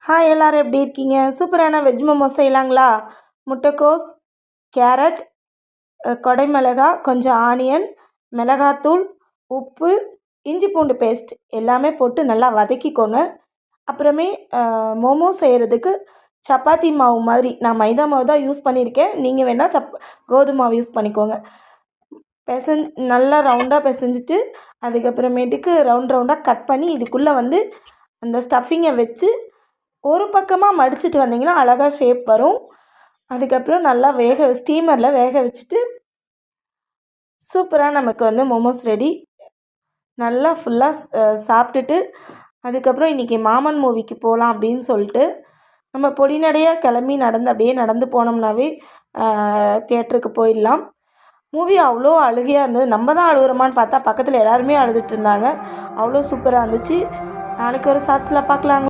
Hi எல்லோரும் எப்படி இருக்கீங்க? சூப்பரான வெஜ் மோமோஸ் செய்யலாங்களா? முட்டைக்கோஸ், கேரட், கொடைமிளகா, கொஞ்சம் ஆனியன், மிளகாத்தூள், உப்பு, இஞ்சி பூண்டு பேஸ்ட் எல்லாமே போட்டு நல்லா வதக்கிக்கோங்க. அப்புறமே மோமோஸ் செய்கிறதுக்கு சப்பாத்தி மாவு மாதிரி நான் மைதா மாவு தான் யூஸ் பண்ணியிருக்கேன். நீங்கள் வேணால் கோதுமை மாவு யூஸ் பண்ணிக்கோங்க. நல்லா ரவுண்டாக பிசைஞ்சிட்டு அதுக்கப்புறமேட்டுக்கு ரவுண்டாக கட் பண்ணி இதுக்குள்ளே வந்து அந்த ஸ்டஃபிங்கை வச்சு ஒரு பக்கமாக மடிச்சிட்டு வந்திங்கன்னா அழகாக ஷேப் வரும். அதுக்கப்புறம் நல்லா ஸ்டீமரில் வேக வச்சுட்டு சூப்பராக நமக்கு வந்து மோமோஸ் ரெடி. நல்லா ஃபுல்லாக சாப்பிட்டுட்டு அதுக்கப்புறம் இன்றைக்கி மாமன் மூவிக்கு போகலாம் அப்படின்னு சொல்லிட்டு நம்ம பொடிநடையாக கிளம்பி நடந்து போனோம்னாவே தியேட்டருக்கு போயிடலாம். மூவி அவ்வளோ அழுகையாக இருந்தது. நம்ம தான் அழுகுறோமான்னு பார்த்தா பக்கத்தில் எல்லாருமே அழுதுட்டு இருந்தாங்க. அவ்வளோ சூப்பராக இருந்துச்சு. நாளைக்கு ஒரு ஷார்ட்ஸில் பார்க்கலாங்க.